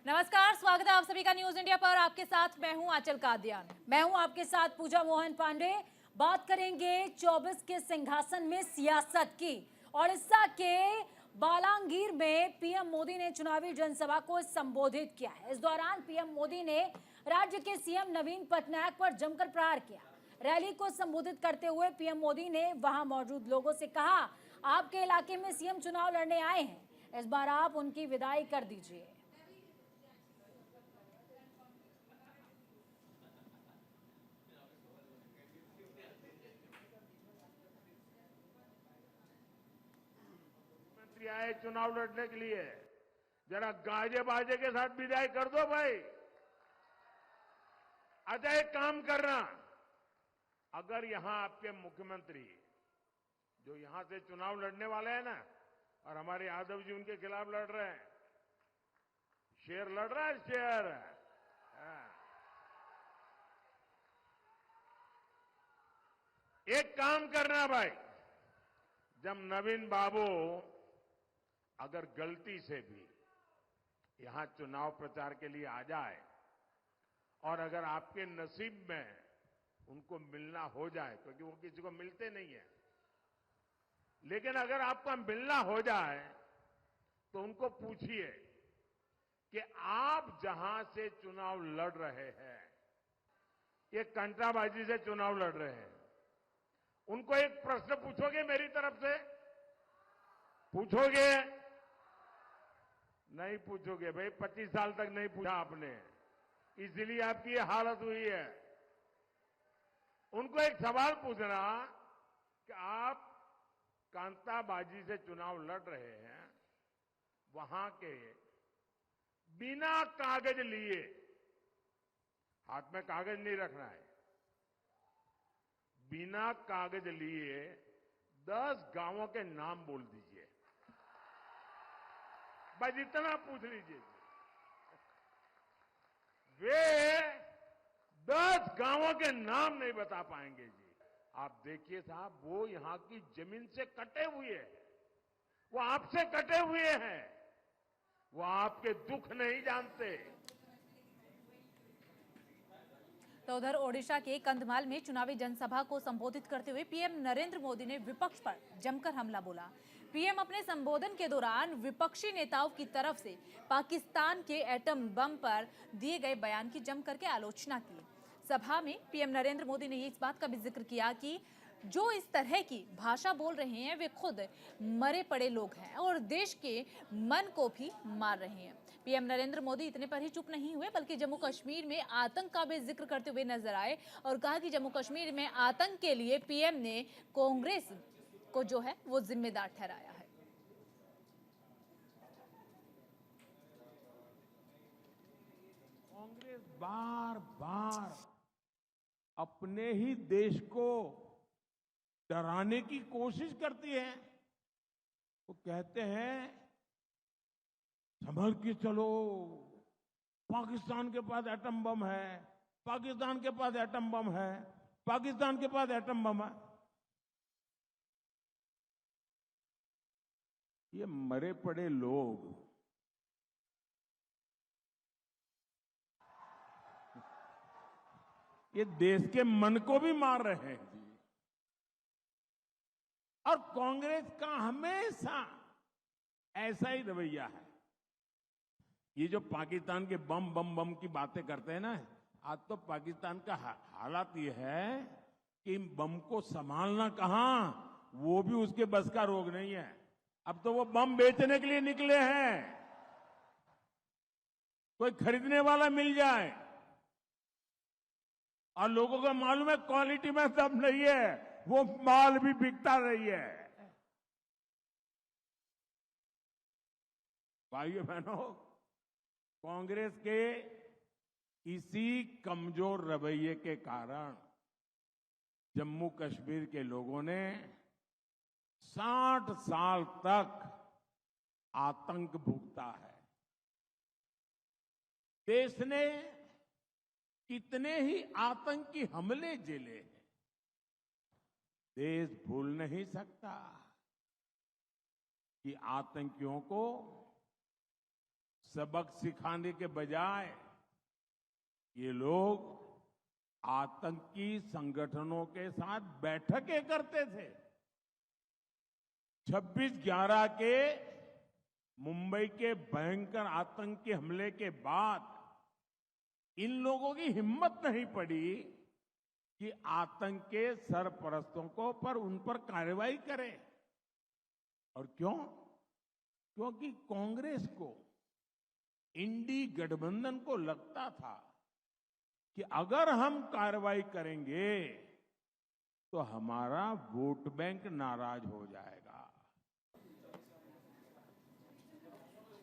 नमस्कार, स्वागत है आप सभी का न्यूज इंडिया पर। आपके साथ मैं हूं आंचल कादियान। मैं हूं आपके साथ पूजा मोहन पांडे। बात करेंगे 24 के सिंहासन में सियासत की। ओडिशा के बालांगीर में पीएम मोदी ने चुनावी जनसभा को संबोधित किया है। इस दौरान पीएम मोदी ने राज्य के सीएम नवीन पटनायक पर जमकर प्रहार किया। रैली को संबोधित करते हुए पीएम मोदी ने वहां मौजूद लोगों से कहा, आपके इलाके में सीएम चुनाव लड़ने आए हैं, इस बार आप उनकी विदाई कर दीजिए। आए चुनाव लड़ने के लिए, जरा गाजे बाजे के साथ विदाई कर दो भाई। अच्छा, एक काम करना, अगर यहां आपके मुख्यमंत्री जो यहां से चुनाव लड़ने वाले हैं ना, और हमारे यादव जी उनके खिलाफ लड़ रहे हैं, शेर लड़ रहा है, शेर। एक काम करना भाई, जब नवीन बाबू अगर गलती से भी यहां चुनाव प्रचार के लिए आ जाए और अगर आपके नसीब में उनको मिलना हो जाए, क्योंकि वो किसी को मिलते नहीं है, लेकिन अगर आपका मिलना हो जाए तो उनको पूछिए कि आप जहां से चुनाव लड़ रहे हैं, ये कंटाबाजी से चुनाव लड़ रहे हैं, उनको एक प्रश्न पूछोगे मेरी तरफ से? पूछोगे? नहीं पूछोगे भाई, 25 साल तक नहीं पूछा आपने, इसलिए आपकी ये हालत हुई है। उनको एक सवाल पूछना कि आप कांताबाजी से चुनाव लड़ रहे हैं, वहां के बिना कागज लिए, हाथ में कागज नहीं रखना है, बिना कागज लिए 10 गांवों के नाम बोल दीजिए, बस इतना पूछ लीजिए। वे 10 गांवों के नाम नहीं बता पाएंगे जी। आप देखिए साहब, वो यहां की जमीन से कटे हुए हैं, वो आपसे कटे हुए हैं, वो आपके दुख नहीं जानते। तो उधर ओडिशा के कंधमाल में चुनावी जनसभा को संबोधित करते हुए पीएम नरेंद्र मोदी ने विपक्ष पर जमकर हमला बोला। पीएम अपने संबोधन के दौरान विपक्षी नेताओं की तरफ से पाकिस्तान के एटम बम पर दिए गए बयान की जमकर के आलोचना की। सभा में पीएम नरेंद्र मोदी ने इस बात का भी जिक्र किया कि जो इस तरह की भाषा बोल रहे हैं वे खुद मरे पड़े लोग हैं और देश के मन को भी मार रहे हैं। पीएम नरेंद्र मोदी इतने पर ही चुप नहीं हुए, बल्कि जम्मू कश्मीर में आतंक का भी जिक्र करते हुए नजर आए और कहा कि जम्मू कश्मीर में आतंक के लिए पीएम ने कांग्रेस को जो है वो जिम्मेदार ठहराया है। कांग्रेस बार बार अपने ही देश को डराने की कोशिश करती है। वो कहते हैं संभल के चलो, पाकिस्तान के पास एटम बम है, पाकिस्तान के पास एटम बम है, पाकिस्तान के पास एटम बम है। ये मरे पड़े लोग ये देश के मन को भी मार रहे हैं जी। और कांग्रेस का हमेशा ऐसा ही रवैया है। ये जो पाकिस्तान के बम बम बम की बातें करते हैं ना, आज तो पाकिस्तान का हालात ये है कि इन बम को संभालना कहां, वो भी उसके बस का रोग नहीं है। अब तो वो बम बेचने के लिए निकले हैं, कोई खरीदने वाला मिल जाए। और लोगों को मालूम है क्वालिटी में दम नहीं है, वो माल भी बिकता नहीं है। भाइयों बहनों, कांग्रेस के इसी कमजोर रवैये के कारण जम्मू कश्मीर के लोगों ने 60 साल तक आतंक भुगता है। देश ने कितने ही आतंकी हमले झेले हैं, देश भूल नहीं सकता कि आतंकियों को सबक सिखाने के बजाय ये लोग आतंकी संगठनों के साथ बैठकें करते थे। 26/11 के मुंबई के भयंकर आतंकी हमले के बाद इन लोगों की हिम्मत नहीं पड़ी कि आतंक के सरपरस्तों को पर उन पर कार्रवाई करें। और क्यों? क्योंकि कांग्रेस को, इंडी गठबंधन को लगता था कि अगर हम कार्रवाई करेंगे तो हमारा वोट बैंक नाराज हो जाएगा।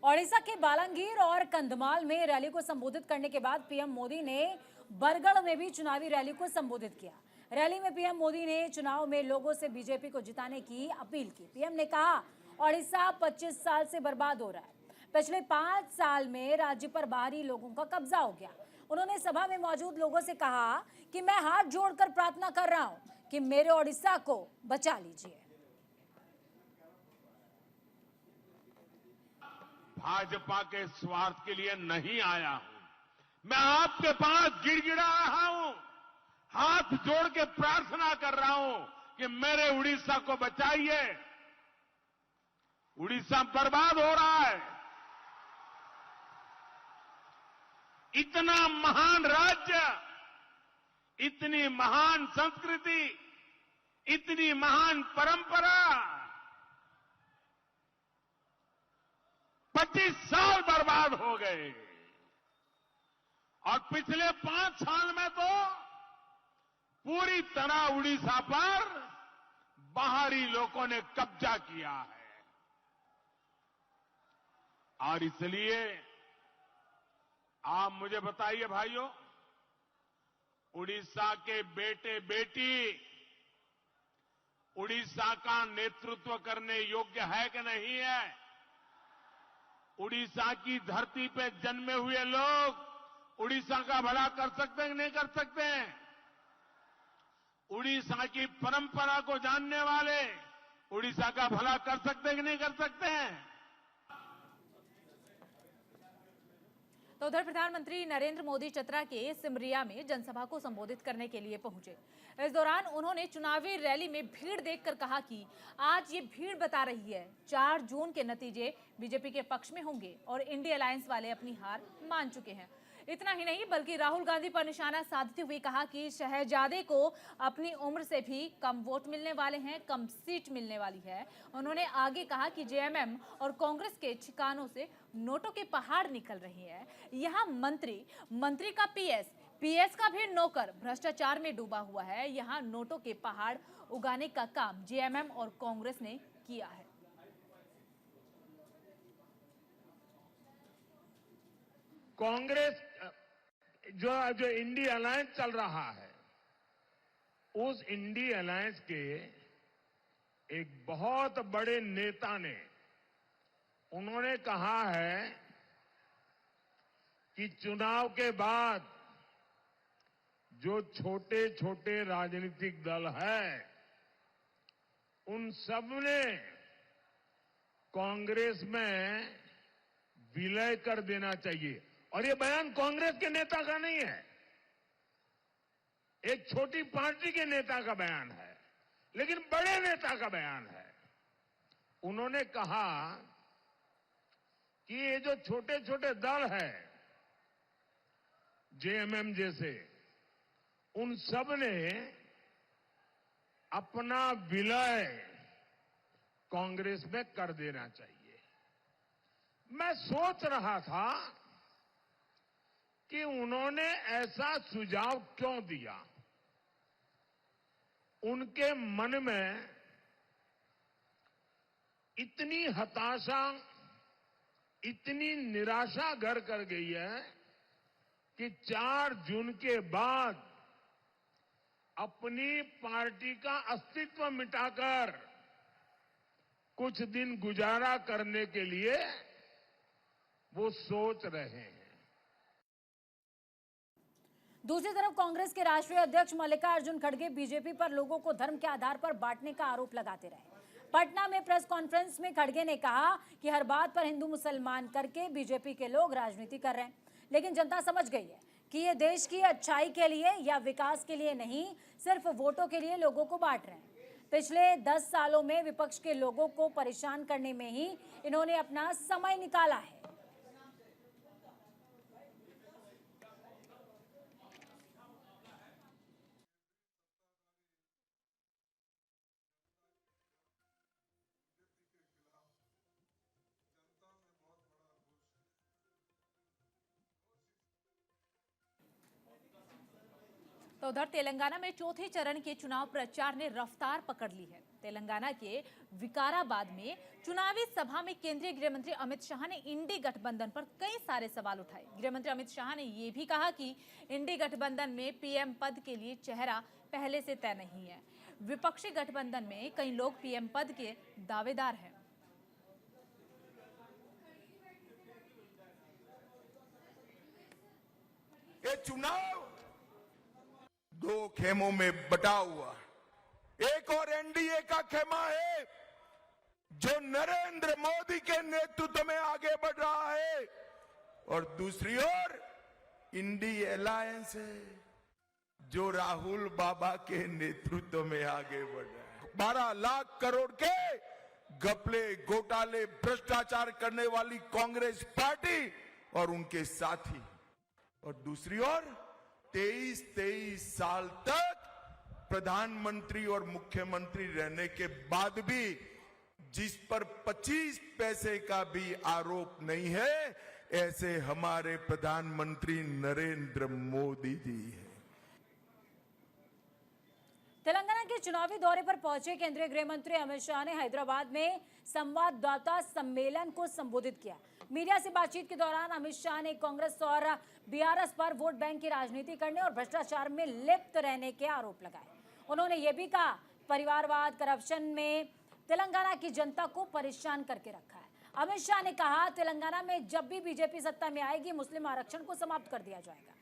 ओडिशा के बालांगीर और कंधमाल में रैली को संबोधित करने के बाद पीएम मोदी ने बरगढ़ में भी चुनावी रैली को संबोधित किया। रैली में पीएम मोदी ने चुनाव में लोगों से बीजेपी को जिताने की अपील की। पीएम ने कहा, ओडिशा 25 साल से बर्बाद हो रहा है। पिछले 5 साल में राज्य पर बाहरी लोगों का कब्जा हो गया। उन्होंने सभा में मौजूद लोगों से कहा कि मैं हाथ जोड़कर प्रार्थना कर रहा हूं कि मेरे ओडिशा को बचा लीजिए। भाजपा के स्वार्थ के लिए नहीं आया हूं। मैं आपके पास गिड़गिड़ा रहा हूं, हाथ जोड़ के प्रार्थना कर रहा हूं कि मेरे उड़ीसा को बचाइए। उड़ीसा बर्बाद हो रहा है। इतना महान राज्य, इतनी महान संस्कृति, इतनी महान परंपरा 25 साल बर्बाद हो गए। और पिछले 5 साल में तो पूरी तरह उड़ीसा पर बाहरी लोगों ने कब्जा किया है। और इसलिए आप मुझे बताइए भाइयों, उड़ीसा के बेटे बेटी उड़ीसा का नेतृत्व करने योग्य है कि नहीं है? उड़ीसा की धरती पे जन्मे हुए लोग उड़ीसा का भला कर सकते हैं कि नहीं कर सकते हैं? उड़ीसा की परंपरा को जानने वाले उड़ीसा का भला कर सकते हैं कि नहीं कर सकते हैं? तो उधर प्रधानमंत्री नरेंद्र मोदी चतरा के सिमरिया में जनसभा को संबोधित करने के लिए पहुंचे। इस दौरान उन्होंने चुनावी रैली में भीड़ देखकर कहा कि आज ये भीड़ बता रही है 4 जून के नतीजे बीजेपी के पक्ष में होंगे और इंडिया अलायंस वाले अपनी हार मान चुके हैं। इतना ही नहीं बल्कि राहुल गांधी पर निशाना साधते हुए कहा कि शहजादे को अपनी उम्र से भी कम वोट मिलने वाले हैं, कम सीट मिलने वाली है। उन्होंने आगे कहा कि जेएमएम और कांग्रेस के ठिकानों से नोटों के पहाड़ निकल रहे हैं। यहाँ मंत्री का पीएस का भी नौकर भ्रष्टाचार में डूबा हुआ है। यहाँ नोटों के पहाड़ उगाने का काम जेएमएम और कांग्रेस ने किया है। कांग्रेस जो इंडी अलायंस चल रहा है, उस इंडी अलायंस के एक बहुत बड़े नेता ने उन्होंने कहा है कि चुनाव के बाद जो छोटे छोटे राजनीतिक दल है उन सब ने कांग्रेस में विलय कर देना चाहिए। और ये बयान कांग्रेस के नेता का नहीं है, एक छोटी पार्टी के नेता का बयान है, लेकिन बड़े नेता का बयान है। उन्होंने कहा कि ये जो छोटे छोटे दल है जेएमएम जैसे, उन सब ने अपना विलय कांग्रेस में कर देना चाहिए। मैं सोच रहा था कि उन्होंने ऐसा सुझाव क्यों दिया। उनके मन में इतनी हताशा, इतनी निराशा घर कर गई है कि 4 जून के बाद अपनी पार्टी का अस्तित्व मिटाकर कुछ दिन गुजारा करने के लिए वो सोच रहे हैं। दूसरी तरफ कांग्रेस के राष्ट्रीय अध्यक्ष मल्लिकार्जुन खड़गे बीजेपी पर लोगों को धर्म के आधार पर बांटने का आरोप लगाते रहे। पटना में प्रेस कॉन्फ्रेंस में खड़गे ने कहा कि हर बात पर हिंदू मुसलमान करके बीजेपी के लोग राजनीति कर रहे हैं, लेकिन जनता समझ गई है कि ये देश की अच्छाई के लिए या विकास के लिए नहीं, सिर्फ वोटों के लिए लोगों को बांट रहे हैं। पिछले 10 सालों में विपक्ष के लोगों को परेशान करने में ही इन्होंने अपना समय निकाला है। तो उधर तेलंगाना में चौथे चरण के चुनाव प्रचार ने रफ्तार पकड़ ली है। तेलंगाना के विकाराबाद में चुनावी सभा में केंद्रीय गृह मंत्री अमित शाह ने इंडी गठबंधन पर कई सारे सवाल उठाए। गृह मंत्री अमित शाह ने यह भी कहा कि इंडी गठबंधन में पीएम पद के लिए चेहरा पहले से तय नहीं है। विपक्षी गठबंधन में कई लोग पीएम पद के दावेदार हैं। ये चुनाव दो खेमों में बटा हुआ, एक और एनडीए का खेमा है जो नरेंद्र मोदी के नेतृत्व में आगे बढ़ रहा है, और दूसरी ओर इंडी अलायंस है जो राहुल बाबा के नेतृत्व में आगे बढ़ रहा है। 12 लाख करोड़ के घपले, घोटाले, भ्रष्टाचार करने वाली कांग्रेस पार्टी और उनके साथी, और दूसरी ओर 23 साल तक प्रधानमंत्री और मुख्यमंत्री रहने के बाद भी जिस पर 25 पैसे का भी आरोप नहीं है, ऐसे हमारे प्रधानमंत्री नरेंद्र मोदी जी हैं। तेलंगाना के चुनावी दौरे पर पहुंचे केंद्रीय गृह मंत्री अमित शाह ने हैदराबाद में संवाददाता सम्मेलन को संबोधित किया। मीडिया से बातचीत के दौरान अमित शाह ने कांग्रेस और बीआरएस पर वोट बैंक की राजनीति करने और भ्रष्टाचार में लिप्त रहने के आरोप लगाए। उन्होंने ये भी कहा, परिवारवाद, करप्शन में तेलंगाना की जनता को परेशान करके रखा है। अमित शाह ने कहा, तेलंगाना में जब भी बीजेपी सत्ता में आएगी, मुस्लिम आरक्षण को समाप्त कर दिया जाएगा।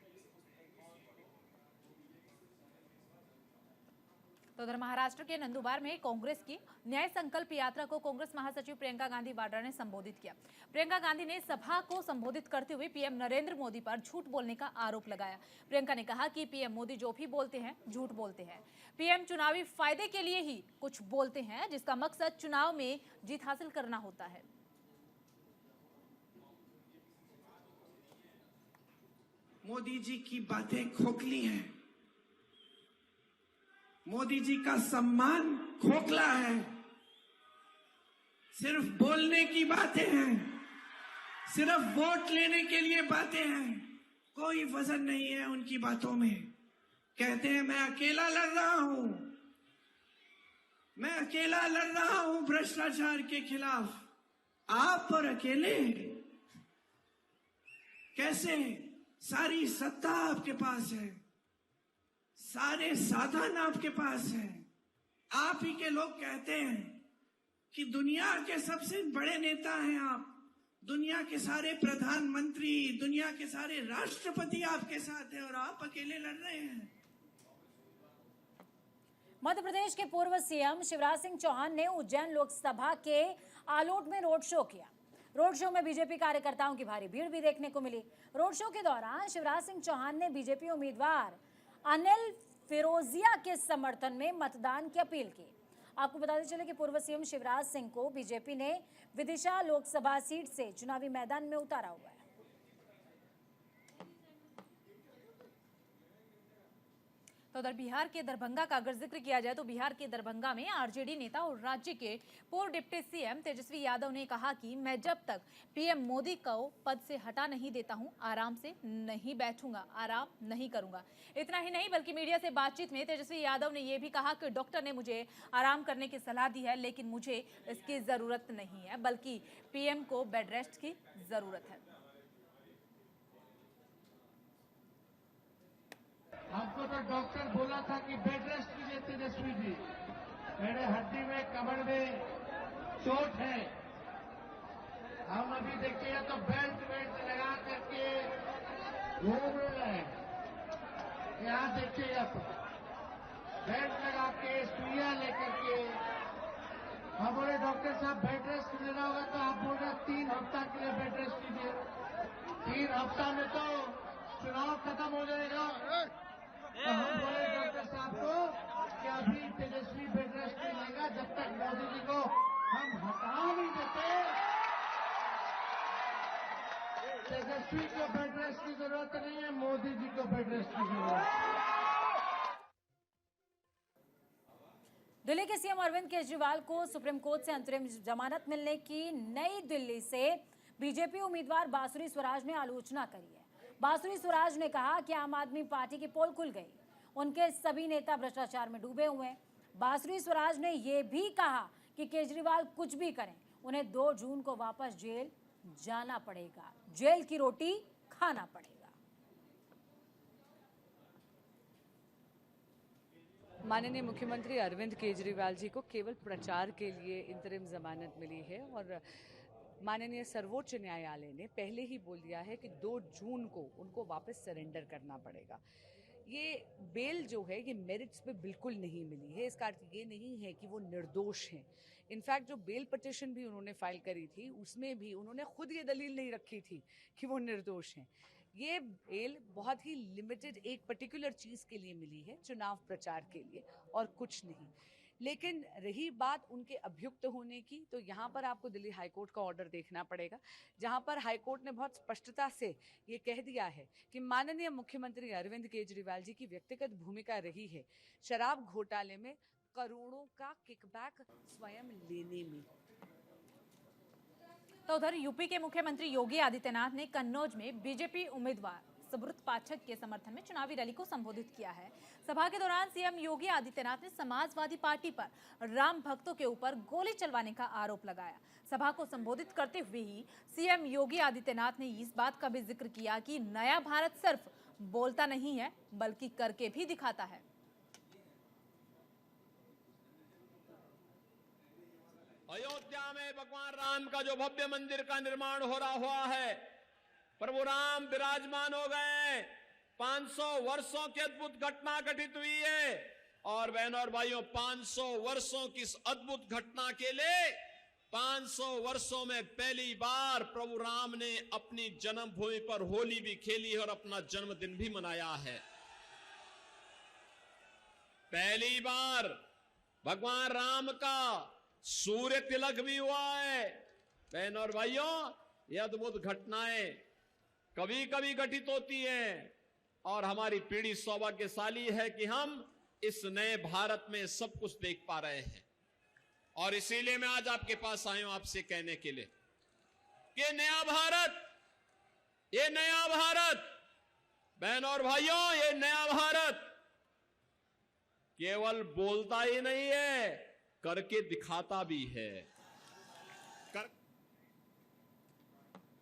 तो उधर महाराष्ट्र के नंदुबार में कांग्रेस की न्याय संकल्प यात्रा को कांग्रेस महासचिव प्रियंका गांधी वाड्रा ने संबोधित किया। प्रियंका गांधी ने सभा को संबोधित करते हुए पीएम नरेंद्र मोदी पर झूठ बोलने का आरोप लगाया। प्रियंका ने कहा कि पीएम मोदी जो भी बोलते हैं झूठ बोलते हैं। पीएम चुनावी फायदे के लिए ही कुछ बोलते हैं, जिसका मकसद चुनाव में जीत हासिल करना होता है। मोदी जी की बातें खोखली हैं। मोदी जी का सम्मान खोखला है। सिर्फ बोलने की बातें हैं, सिर्फ वोट लेने के लिए बातें हैं, कोई वजन नहीं है उनकी बातों में। कहते हैं मैं अकेला लड़ रहा हूं, मैं अकेला लड़ रहा हूं भ्रष्टाचार के खिलाफ। आप पर अकेले कैसे? सारी सत्ता आपके पास है, सारे साधन आपके पास हैं। आप ही के लोग कहते हैं कि दुनिया के सबसे बड़े नेता हैं आप, दुनिया के सारे प्रधानमंत्री, दुनिया के सारे राष्ट्रपति आपके साथ हैं और आप अकेले लड़ रहे हैं। मध्य प्रदेश के पूर्व सीएम शिवराज सिंह चौहान ने उज्जैन लोकसभा के आलोट में रोड शो किया। रोड शो में बीजेपी कार्यकर्ताओं की भारी भीड़ भी देखने को मिली। रोड शो के दौरान शिवराज सिंह चौहान ने बीजेपी उम्मीदवार अनिल फिरोजिया के समर्थन में मतदान की अपील की। आपको बताते चले कि पूर्व सीएम शिवराज सिंह को बीजेपी ने विदिशा लोकसभा सीट से चुनावी मैदान में उतारा हुआ है। तो उधर बिहार के दरभंगा का अगर जिक्र किया जाए तो बिहार के दरभंगा में आरजेडी नेता और राज्य के पूर्व डिप्टी सीएम तेजस्वी यादव ने कहा कि मैं जब तक पीएम मोदी को पद से हटा नहीं देता हूं, आराम से नहीं बैठूंगा, आराम नहीं करूंगा। इतना ही नहीं बल्कि मीडिया से बातचीत में तेजस्वी यादव ने यह भी कहा कि डॉक्टर ने मुझे आराम करने की सलाह दी है, लेकिन मुझे इसकी जरूरत नहीं है, बल्कि पीएम को बेड रेस्ट की जरूरत है। हमको तो डॉक्टर बोला था कि बेड रेस्ट कीजिए तेजस्वी जी, मेरे हड्डी में कमर में चोट है। हम अभी देखिए तो बेल्ट लगा करके घूम रहे हैं। यहाँ देखिए आप बेल्ट लगा के सुइयां लेकर के हम बोले डॉक्टर साहब बेड रेस्ट लेना होगा, तो आप बोल रहे 3 हफ्ता के लिए बेड रेस्ट लीजिए। 3 हफ्ता में तो चुनाव खत्म हो जाएगा। तो हम बोले डॉक्टर साहब को कि अभी तेजस्वी बेड रेस्ट नहीं लेगा जब तक मोदी जी को हम हटा नहीं देते। तेजस्वी को बेड रेस्ट की जरूरत नहीं है, मोदी जी को बेड रेस्ट की जरूरत है। दिल्ली के सीएम अरविंद केजरीवाल को सुप्रीम कोर्ट से अंतरिम जमानत मिलने की नई दिल्ली से बीजेपी उम्मीदवार बांसुरी स्वराज ने आलोचना करी है। बांसुरी स्वराज ने कहा कि आम आदमी पार्टी की पोल खुल गई, उनके सभी नेता भ्रष्टाचार में डूबे हुए हैं। बांसुरी स्वराज ने यह भी कहा कि केजरीवाल कुछ भी करें, उन्हें 2 जून को वापस जेल जाना पड़ेगा, जेल की रोटी खाना पड़ेगा। माननीय मुख्यमंत्री अरविंद केजरीवाल जी को केवल प्रचार के लिए इंतरिम जमानत मिली है और माननीय सर्वोच्च न्यायालय ने पहले ही बोल दिया है कि 2 जून को उनको वापस सरेंडर करना पड़ेगा। ये बेल जो है ये मेरिट्स पे बिल्कुल नहीं मिली है। इसका अर्थ ये नहीं है कि वो निर्दोष हैं। इनफैक्ट जो बेल पिटिशन भी उन्होंने फाइल करी थी उसमें भी उन्होंने खुद ये दलील नहीं रखी थी कि वो निर्दोष हैं। ये बेल बहुत ही लिमिटेड एक पर्टिकुलर चीज़ के लिए मिली है, चुनाव प्रचार के लिए, और कुछ नहीं। लेकिन रही बात उनके अभियुक्त होने की, तो यहाँ पर आपको दिल्ली हाईकोर्ट का ऑर्डर देखना पड़ेगा, जहाँ पर हाईकोर्ट ने बहुत स्पष्टता से ये कह दिया है कि माननीय मुख्यमंत्री अरविंद केजरीवाल जी की व्यक्तिगत भूमिका रही है शराब घोटाले में करोड़ों का किकबैक स्वयं लेने में। तो उधर यूपी के मुख्यमंत्री योगी आदित्यनाथ ने कन्नौज में बीजेपी उम्मीदवार सुब्रत पाठक के समर्थन में चुनावी रैली को संबोधित किया है। सभा के दौरान सीएम योगी आदित्यनाथ ने समाजवादी पार्टी पर राम भक्तों के ऊपर गोली चलवाने का आरोप लगाया। सभा को संबोधित करते हुए ही सीएम योगी आदित्यनाथ ने इस बात का भी जिक्र किया कि नया भारत सिर्फ बोलता नहीं है बल्कि करके भी दिखाता है। अयोध्या में भगवान राम का जो भव्य मंदिर का निर्माण हो रहा हुआ है, प्रभु राम विराजमान हो गए। 500 वर्षों की अद्भुत घटना घटित हुई है और बहनों और भाइयों 500 वर्षों की इस अद्भुत घटना के लिए 500 वर्षों में पहली बार प्रभु राम ने अपनी जन्मभूमि पर होली भी खेली है और अपना जन्मदिन भी मनाया है। पहली बार भगवान राम का सूर्य तिलक भी हुआ है। बहनों और भाइयों, ये अद्भुत घटनाएं कभी कभी घटित होती हैं और हमारी पीढ़ी सौभाग्यशाली है कि हम इस नए भारत में सब कुछ देख पा रहे हैं। और इसीलिए मैं आज आपके पास आया हूं आपसे कहने के लिए कि नया भारत, ये नया भारत, बहनों और भाइयों, ये नया भारत केवल बोलता ही नहीं है, करके दिखाता भी है।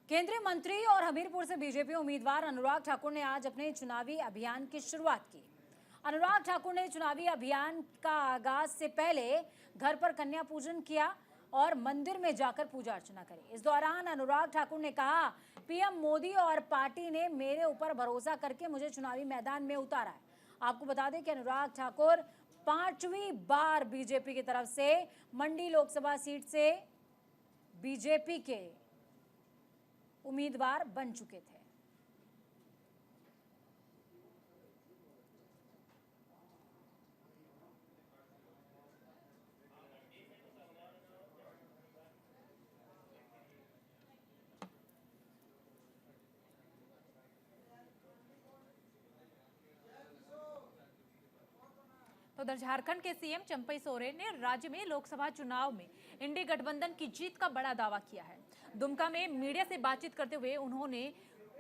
केंद्रीय मंत्री और हमीरपुर से बीजेपी उम्मीदवार अनुराग ठाकुर ने आज अपने चुनावी अभियान की शुरुआत की। अनुराग ठाकुर ने चुनावी अभियान का आगाज से पहले घर पर कन्या पूजन किया और मंदिर में जाकर पूजा अर्चना करी। इस दौरान अनुराग ठाकुर ने कहा, पीएम मोदी और पार्टी ने मेरे ऊपर भरोसा करके मुझे चुनावी मैदान में उतारा है। आपको बता दें कि अनुराग ठाकुर 5वीं बार बीजेपी की तरफ से मंडी लोकसभा सीट से बीजेपी के उम्मीदवार बन चुके थे। तो उधर झारखंड के सीएम चंपई सोरेन ने राज्य में लोकसभा चुनाव में इंडी गठबंधन की जीत का बड़ा दावा किया है। दुमका में मीडिया से बातचीत करते हुए उन्होंने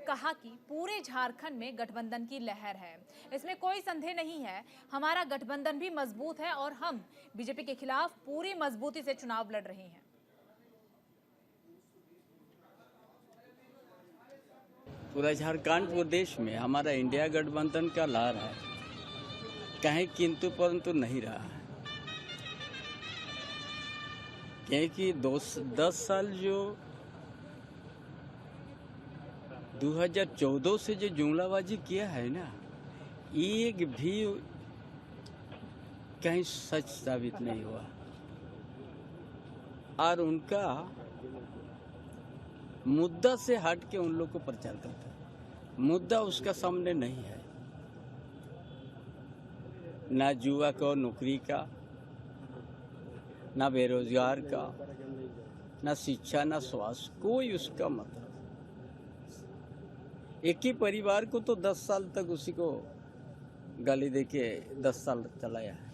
कहा कि पूरे झारखंड में गठबंधन की लहर है, इसमें कोई संदेह नहीं है। हमारा गठबंधन भी मजबूत है और हम बीजेपी के खिलाफ पूरी मजबूती से चुनाव लड़ रहे हैं। पूरा झारखंड प्रदेश में हमारा इंडिया गठबंधन का लहर है, कहीं किंतु परंतु नहीं रहा है। क्योंकि 10 साल जो 2014 से जो जुमलाबाजी किया है ना, एक भी कहीं सच साबित नहीं हुआ। और उनका मुद्दा से हट के उन लोग को प्रचार करता है। मुद्दा उसका सामने नहीं है, ना युवा को नौकरी का, ना बेरोजगार का, ना शिक्षा, ना स्वास्थ्य, कोई उसका मतलब। एक ही परिवार को तो 10 साल तक उसी को गाली देके 10 साल चलाया है।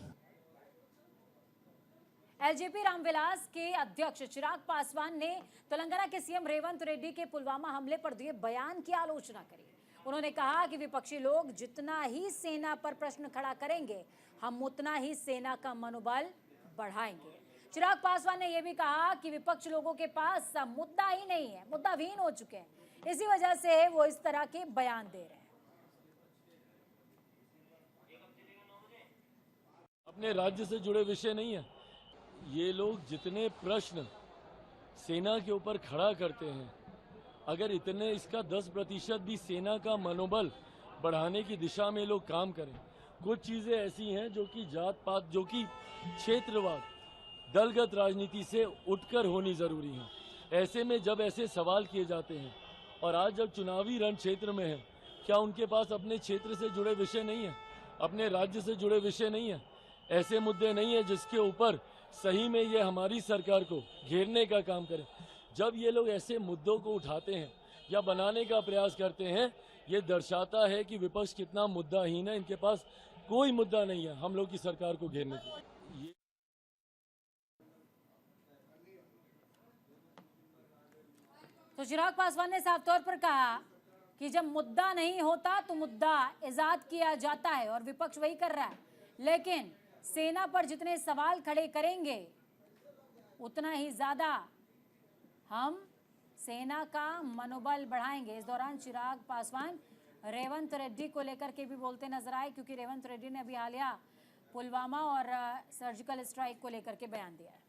एलजेपी रामविलास के अध्यक्ष चिराग पासवान ने तेलंगाना के सीएम रेवंत रेड्डी के पुलवामा हमले पर दिए बयान की आलोचना करी। उन्होंने कहा कि विपक्षी लोग जितना ही सेना पर प्रश्न खड़ा करेंगे, हम उतना ही सेना का मनोबल बढ़ाएंगे। चिराग पासवान ने यह भी कहा कि विपक्ष लोगों के पास मुद्दा ही नहीं है, मुद्दाविहीन हो चुके हैं, इसी वजह से वो इस तरह के बयान दे रहे हैं। अपने राज्य से जुड़े विषय नहीं है। ये लोग जितने प्रश्न सेना के ऊपर खड़ा करते हैं, अगर इतने इसका 10% भी सेना का मनोबल बढ़ाने की दिशा में लोग काम करें। कुछ चीजें ऐसी हैं जो कि जात पात, जो कि क्षेत्रवाद, दलगत राजनीति से उठकर होनी जरूरी है। ऐसे में जब ऐसे सवाल किए जाते हैं और आज जब चुनावी रण क्षेत्र में है, क्या उनके पास अपने क्षेत्र से जुड़े विषय नहीं है, अपने राज्य से जुड़े विषय नहीं है, ऐसे मुद्दे नहीं है जिसके ऊपर सही में ये हमारी सरकार को घेरने का काम करें। जब ये लोग ऐसे मुद्दों को उठाते हैं या बनाने का प्रयास करते हैं, ये दर्शाता है कि विपक्ष कितना मुद्दाहीन है। इनके पास कोई मुद्दा नहीं है हम लोग की सरकार को घेरने का। तो चिराग पासवान ने साफ तौर पर कहा कि जब मुद्दा नहीं होता तो मुद्दा इजाद किया जाता है और विपक्ष वही कर रहा है, लेकिन सेना पर जितने सवाल खड़े करेंगे उतना ही ज्यादा हम सेना का मनोबल बढ़ाएंगे। इस दौरान चिराग पासवान रेवंत रेड्डी को लेकर के भी बोलते नजर आए, क्योंकि रेवंत रेड्डी ने अभी हालिया पुलवामा और सर्जिकल स्ट्राइक को लेकर के बयान दिया है।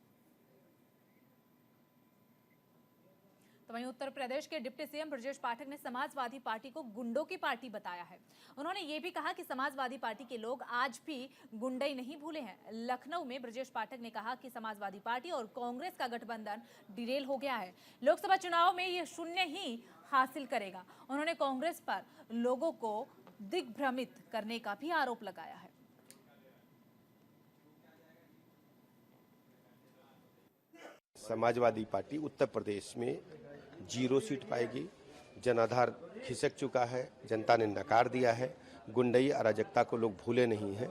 तो वहीं उत्तर प्रदेश के डिप्टी सीएम ब्रजेश पाठक ने समाजवादी पार्टी को गुंडों की पार्टी बताया है। उन्होंने ये भी कहा कि समाजवादी पार्टी के लोग आज भी गुंडई नहीं भूले हैं। लखनऊ में ब्रजेश पाठक ने कहा कि समाजवादी पार्टी और कांग्रेस का गठबंधन डिरेल हो गया है, लोकसभा चुनाव में ये शून्य ही हासिल करेगा। उन्होंने कांग्रेस पर लोगों को दिग्भ्रमित करने का भी आरोप लगाया है। समाजवादी पार्टी उत्तर प्रदेश में 0 सीट पाएगी। जनाधार खिसक चुका है, जनता ने नकार दिया है। गुंडई अराजकता को लोग भूले नहीं हैं।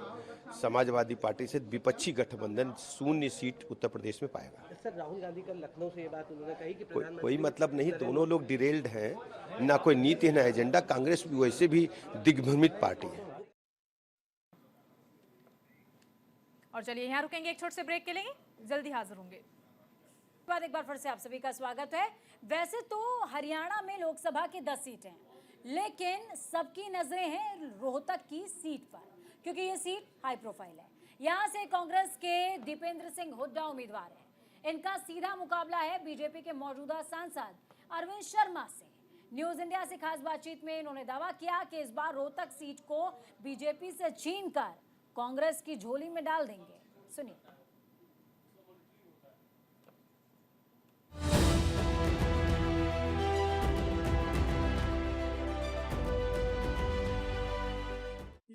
समाजवादी पार्टी से विपक्षी गठबंधन 0 सीट उत्तर प्रदेश में पाएगा। सर, राहुल गांधी कल लखनऊ से ये बात उन्होंने कही कि कोई मतलब नहीं, दोनों लोग डिरेल्ड हैं, ना कोई नीति है ना एजेंडा। कांग्रेस वैसे भी दिग्भ्रमित पार्टी है। और चलिए यहाँ रुकेंगे एक छोटे से ब्रेक के लिए, जल्दी हाजिर होंगे। एक बार फिर से आप सभी का स्वागत है। वैसे तो हरियाणा में लोकसभा की 10 सीटें हैं, लेकिन सबकी नजरें हैं रोहतक की सीट पर, क्योंकि ये सीट हाई प्रोफाइल है। यहां से कांग्रेस के दीपेंद्र सिंह हुड्डा उम्मीदवार हैं। इनका सीधा मुकाबला है बीजेपी के मौजूदा सांसद अरविंद शर्मा से। न्यूज इंडिया से खास बातचीत में इन्होंने दावा किया कि इस बार रोहतक सीट को बीजेपी से छीनकर कांग्रेस की झोली में डाल देंगे। सुनिए।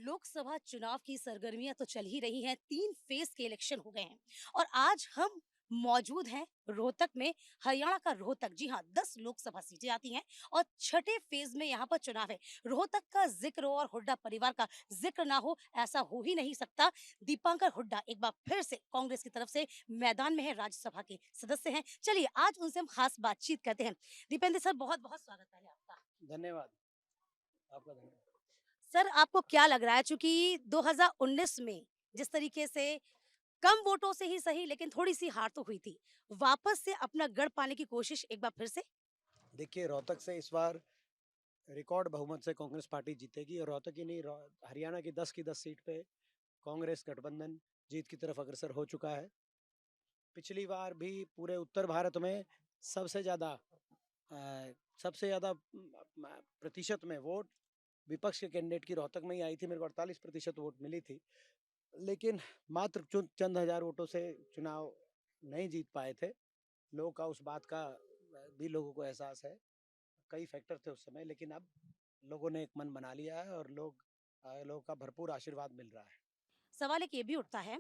लोकसभा चुनाव की सरगर्मियां तो चल ही रही हैं। 3 फेज के इलेक्शन हो गए हैं और आज हम मौजूद हैं रोहतक में। हरियाणा का रोहतक, जी हाँ, 10 लोकसभा सीटें आती हैं और छठे फेज में यहाँ पर चुनाव है। रोहतक का जिक्र और हुड्डा परिवार का जिक्र ना हो, ऐसा हो ही नहीं सकता। दीपांकर हुड्डा एक बार फिर से कांग्रेस की तरफ से मैदान में है, राज्यसभा के सदस्य हैं। चलिए आज उनसे हम खास बातचीत करते हैं। दीपेंद्र सर, बहुत बहुत स्वागत पहले आपका। धन्यवाद, आपका धन्यवाद। सर, आपको क्या लग रहा है, चूंकि 2019 में जिस तरीके से कम वोटों से ही सही लेकिन थोड़ी सी हार तो हुई थी, वापस से अपना गढ़ पाने की कोशिश एक बार फिर से? देखिए, रोहतक से इस बार रिकॉर्ड बहुमत से कांग्रेस पार्टी जीतेगी और रोहतक ही नहीं, हरियाणा की 10 सीट पे कांग्रेस गठबंधन जीत की तरफ अग्रसर हो चुका है। पिछली बार भी पूरे उत्तर भारत में सबसे ज्यादा प्रतिशत में वोट विपक्ष के कैंडिडेट की रोहतक में ही आई थी। मेरे को 48% वोट मिली थी, लेकिन मात्र चंद हजार वोटों से चुनाव नहीं जीत पाए थे। लोगों का उस बात का भी लोगों को एहसास है। कई फैक्टर थे उस समय, लेकिन अब लोगों ने एक मन बना लिया है और लोगों का भरपूर आशीर्वाद मिल रहा है। सवाल एक ये भी उठता है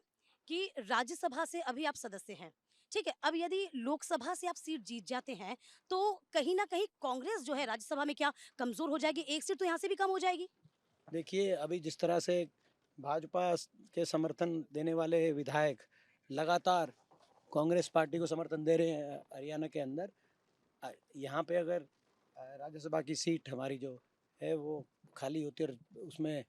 कि राज्यसभा से अभी आप सदस्य हैं, ठीक है? अब यदि लोकसभा से आप सीट जीत जाते हैं, तो कहीं न कहीं कांग्रेस जो है राज्यसभा में क्या कमज़ोर हो जाएगी? एक सीट तो यहाँ से भी कम हो जाएगी? देखिए, अभी जिस तरह से भाजपा के समर्थन देने वाले विधायक लगातार कांग्रेस पार्टी को समर्थन दे रहे हैं हरियाणा के अंदर, यहाँ पे अगर राज्यसभा की सीट हमारी जो है वो खाली होती है और उसमें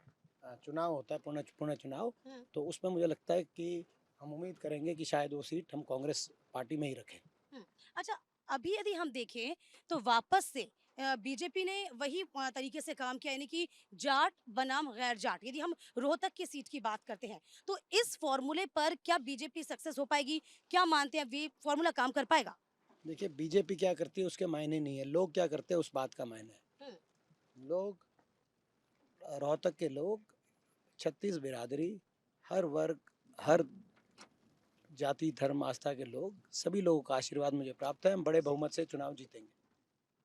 चुनाव होता है, पुनः चुनाव, तो उसमें मुझे लगता है कि हम उम्मीद करेंगे कि शायद वो सीट हम कांग्रेस पार्टी में ही रखें। अच्छा, अभी यदि हम देखें तो वापस से बीजेपी ने वही तरीके से काम किया, यानी कि जाट बनाम गैर जाट। यदि हम रोहतक की सीट की बात करते हैं, तो इस फॉर्मूले पर क्या बीजेपी सक्सेस हो पाएगी? क्या मानते हैं, ये फॉर्मूला काम कर पाएगा? देखिए, बीजेपी क्या करती है उसके मायने नहीं है, लोग क्या करते हैं उस बात का मायने है। लोग, रोहतक के लोग, 36 बिरादरी, हर वर्ग, हर जाति, धर्म, आस्था के लोग, सभी लोगों का आशीर्वाद मुझे प्राप्त है। हम बड़े बहुमत से चुनाव जीतेंगे।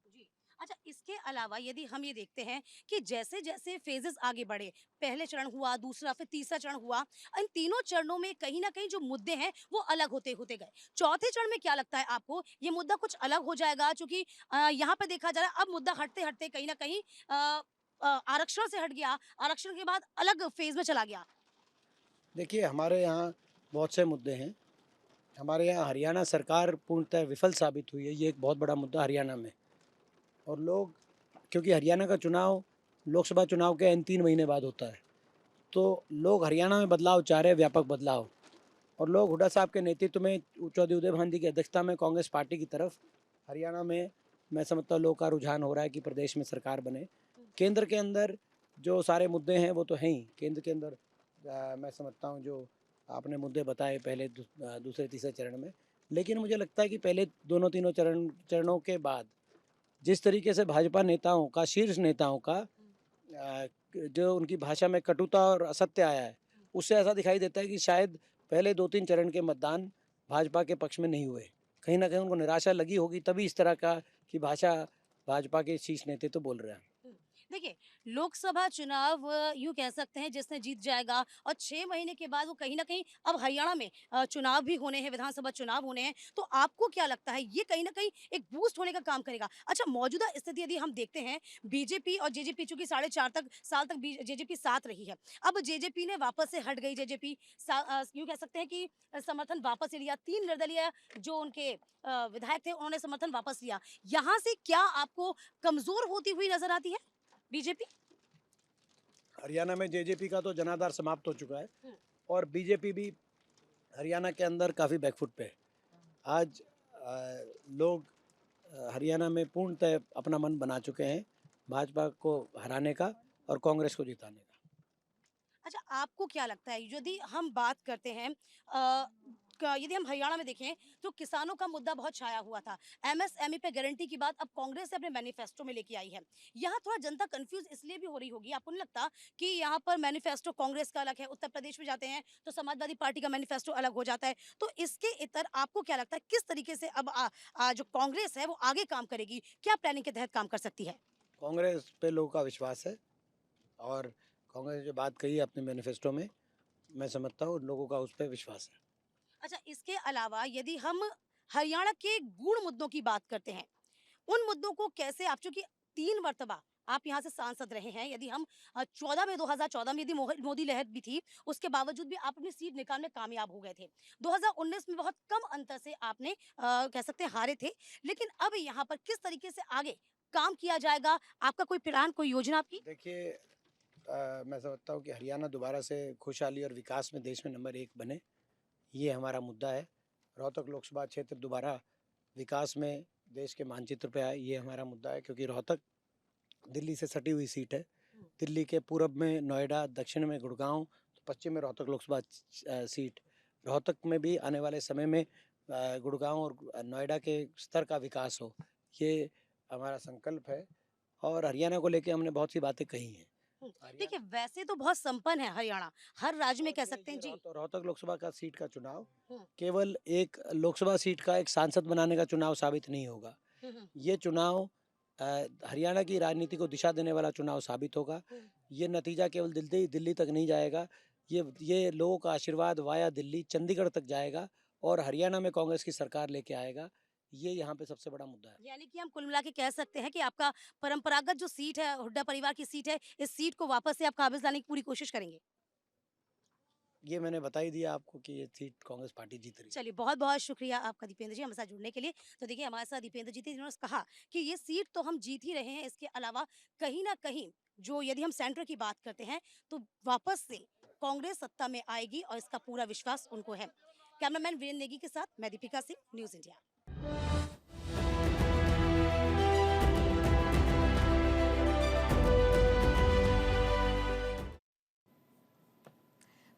जी। अच्छा, इसके अलावा यदि हम ये देखते हैं कि जैसे-जैसे फेजेस आगे बढ़े, पहले चरण हुआ, दूसरा, फिर तीसरा चरण हुआ, इन तीनों चरणों में कहीं न कहीं जो मुद्दे हैं, वो अलग होते-होते गए। चौथे चरण में क्या लगता है आपको, ये मुद्दा कुछ अलग हो जाएगा? चूँकि यहाँ पे देखा जा रहा है, अब मुद्दा हटते-हटते कहीं न कहीं आरक्षण से हट गया, आरक्षण के बाद अलग फेज में चला गया। देखिए, हमारे यहाँ बहुत से मुद्दे हैं। हमारे यहाँ हरियाणा सरकार पूर्णतः विफल साबित हुई है, ये एक बहुत बड़ा मुद्दा हरियाणा में। और लोग, क्योंकि हरियाणा का चुनाव लोकसभा चुनाव के 3 महीने बाद होता है, तो लोग हरियाणा में बदलाव चाह रहे हैं, व्यापक बदलाव। और लोग हुड्डा साहब के नेतृत्व में, चौधरी उदय भान जी की अध्यक्षता में कांग्रेस पार्टी की तरफ हरियाणा में, मैं समझता हूँ, लोगों का रुझान हो रहा है कि प्रदेश में सरकार बने। केंद्र के अंदर जो सारे मुद्दे हैं वो तो हैं ही। केंद्र के अंदर मैं समझता हूँ जो आपने मुद्दे बताए पहले दूसरे तीसरे चरण में, लेकिन मुझे लगता है कि पहले दोनों तीनों चरणों के बाद जिस तरीके से भाजपा नेताओं का, शीर्ष नेताओं का जो उनकी भाषा में कटुता और असत्य आया है, उससे ऐसा दिखाई देता है कि शायद पहले 2-3 चरण के मतदान भाजपा के पक्ष में नहीं हुए। कहीं ना कहीं उनको निराशा लगी होगी, तभी इस तरह का की भाषा भाजपा के शीर्ष नेता तो बोल रहे हैं। देखिए, लोकसभा चुनाव यूँ कह सकते हैं जिसने जीत जाएगा, और 6 महीने के बाद वो कहीं न कहीं अब हरियाणा में चुनाव भी होने हैं, विधानसभा चुनाव होने हैं, तो आपको क्या लगता है ये कहीं न कहीं एक बूस्ट होने का काम करेगा? अच्छा, मौजूदा स्थिति यदि हम देखते हैं, बीजेपी और जेजेपी, चूँकि साढ़े 4 साल तक जेजेपी साथ रही है। अब जेजेपी ने वापस से हट गई, जेजेपी यूँ कह सकते हैं कि समर्थन वापस ले लिया। 3 निर्दलीय जो उनके विधायक थे, उन्होंने समर्थन वापस लिया। यहाँ से क्या आपको कमज़ोर होती हुई नज़र आती है बीजेपी? हरियाणा में जेजेपी का तो जनाधार समाप्त हो चुका है और बीजेपी भी हरियाणा के अंदर काफ़ी बैकफुट पे है। आज लोग हरियाणा में पूर्णतः अपना मन बना चुके हैं भाजपा को हराने का और कांग्रेस को जिताने का। अच्छा, आपको क्या लगता है, यदि हम बात करते हैं यदि हम हरियाणा में देखें तो किसानों का मुद्दा बहुत छाया हुआ था। एमएसएमई पे गारंटी की बात अब कांग्रेस अपने मैनिफेस्टो में लेके आई है। यहाँ थोड़ा जनता कंफ्यूज इसलिए भी हो रही होगी, आपको नहीं लगता कि यहाँ पर मैनिफेस्टो कांग्रेस का अलग है, उत्तर प्रदेश में जाते हैं तो समाजवादी पार्टी का मैनिफेस्टो अलग हो जाता है, तो इसके इतर आपको क्या लगता है किस तरीके से अब जो कांग्रेस है वो आगे काम करेगी, क्या प्लानिंग के तहत काम कर सकती है? कांग्रेस पे लोगों का विश्वास है और कांग्रेस ने जो बात कही है अपने मैनिफेस्टो में, मैं समझता हूँ लोगों का उस पर विश्वास है। अच्छा, इसके अलावा यदि हम हरियाणा के गूढ़ मुद्दों की बात करते हैं, उन मुद्दों को कैसे आप, चूंकि 3 मर्तबा आप यहाँ से सांसद रहे हैं, यदि हम 2014 में यदि मोदी लहर भी थी, उसके बावजूद भी आप अपनी सीट निकालने में कामयाब हो गए थे। 2019 में बहुत कम अंतर से आपने कह सकते हैं हारे थे, लेकिन अब यहाँ पर किस तरीके से आगे काम किया जाएगा? आपका कोई प्लान, कोई योजना आपकी? देखिए, मैं समझता हूँ कि हरियाणा दोबारा से खुशहाली और विकास में देश में नंबर 1 बने, ये हमारा मुद्दा है। रोहतक लोकसभा क्षेत्र दोबारा विकास में देश के मानचित्र पे आए, ये हमारा मुद्दा है, क्योंकि रोहतक दिल्ली से सटी हुई सीट है। दिल्ली के पूरब में नोएडा, दक्षिण में गुड़गांव, तो पश्चिम में रोहतक लोकसभा सीट। रोहतक में भी आने वाले समय में गुड़गांव और नोएडा के स्तर का विकास हो, ये हमारा संकल्प है और हरियाणा को लेकर हमने बहुत सी बातें कही हैं। देखिए वैसे तो बहुत संपन्न है हरियाणा, हर राज्य में कह सकते हैं जी। रोहतक लोकसभा का सीट का चुनाव हम्म। केवल एक लोकसभा सीट का एक सांसद बनाने का चुनाव साबित नहीं होगा। ये चुनाव हरियाणा की राजनीति को दिशा देने वाला चुनाव साबित होगा। ये नतीजा केवल दिल्ली तक नहीं जाएगा, ये लोगों का आशीर्वाद वाया दिल्ली चंडीगढ़ तक जाएगा और हरियाणा में कांग्रेस की सरकार लेके आएगा। ये यहाँ पे सबसे बड़ा मुद्दा है। यानी कि हम कुल मिला के कह सकते हैं कि आपका परंपरागत जो सीट है, हुड्डा परिवार की सीट है, इस सीट को वापस से आप काबिज लाने की पूरी कोशिश करेंगे। ये मैंने बता ही दिया आपको कि ये सीट कांग्रेस पार्टी जीत रही है। चलिए बहुत बहुत शुक्रिया आपका दीपेंद्र जी हमारे साथ जुड़ने के लिए। तो देखिए हमारे साथ दीपेंद्र जी थे जिन्होंने कहा कि ये सीट तो हम जीत ही रहे हैं, इसके अलावा कहीं ना कहीं जो यदि हम सेंटर की बात करते हैं तो वापस से कांग्रेस सत्ता में आएगी और इसका पूरा विश्वास उनको है। कैमरामैन वीरेंद्र नेगी के साथ मैं दीपिका सिंह, न्यूज़ इंडिया।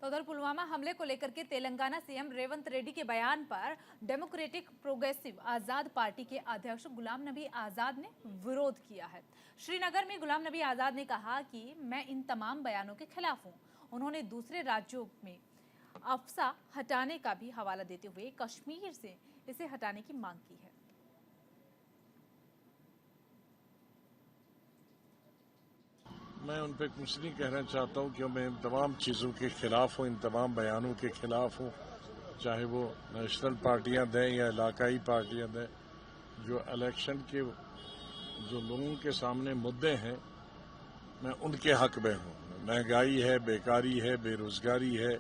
तो उधर पुलवामा हमले को लेकर के तेलंगाना सीएम रेवंत रेड्डी के बयान पर डेमोक्रेटिक प्रोग्रेसिव आजाद पार्टी के अध्यक्ष गुलाम नबी आजाद ने विरोध किया है। श्रीनगर में गुलाम नबी आजाद ने कहा कि मैं इन तमाम बयानों के खिलाफ हूं। उन्होंने दूसरे राज्यों में अफसा हटाने का भी हवाला देते हुए कश्मीर से इसे हटाने की मांग की है। मैं उन पर कुछ नहीं कहना चाहता हूं कि मैं इन तमाम चीज़ों के खिलाफ हूं, इन तमाम बयानों के खिलाफ हूं, चाहे वो नेशनल पार्टियां दें या इलाकाई पार्टियां दें। जो इलेक्शन के जो लोगों के सामने मुद्दे हैं, मैं उनके हक में हूं। महंगाई है, बेकारी है, बेरोजगारी है,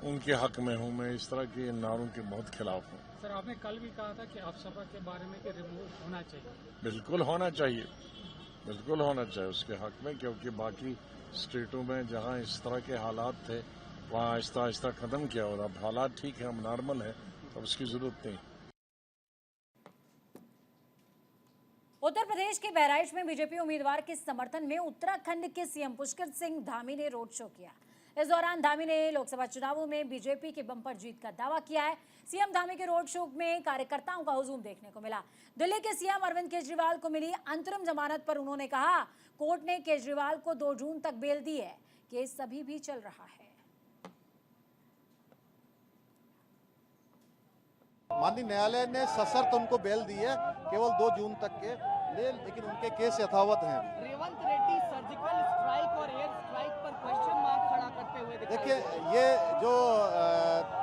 उनके हक में हूं। मैं इस तरह के नारों के बहुत खिलाफ हूं। सर आपने कल भी कहा था कि अफसपा के बारे में रिमूव होना चाहिए। बिल्कुल होना चाहिए, बिल्कुल होना चाहिए उसके हक में, क्योंकि बाकी स्टेटों में जहां इस तरह के हालात थे वहां आहिस्ता आहिस्ता खत्म किया और अब हालात ठीक है, अब नॉर्मल है, तो उसकी जरूरत नहीं। उत्तर प्रदेश के बहराइच में बीजेपी उम्मीदवार के समर्थन में उत्तराखंड के सीएम पुष्कर सिंह धामी ने रोड शो किया। इस दौरान धामी ने लोकसभा चुनावों में बीजेपी के बम्पर जीत का दावा किया है। सीएम धामी के रोड शो में कार्यकर्ताओं का हुजूम देखने को मिला। दिल्ली के सीएम अरविंद केजरीवाल को मिली अंतरिम जमानत पर उन्होंने कहा, कोर्ट ने केजरीवाल को 2 जून तक बेल दी है। केस अभी भी चल रहा है। माननीय न्यायालय ने सशर्त उनको बेल दी है, केवल 2 जून तक के लिए, लेकिन उनके केस यथावत हैं। रेवंत रेड्डी सर्जिकल स्ट्राइक और एयर स्ट्राइक पर क्वेश्चन मार्क खड़ा करते हुए दिखाई देखिए, ये जो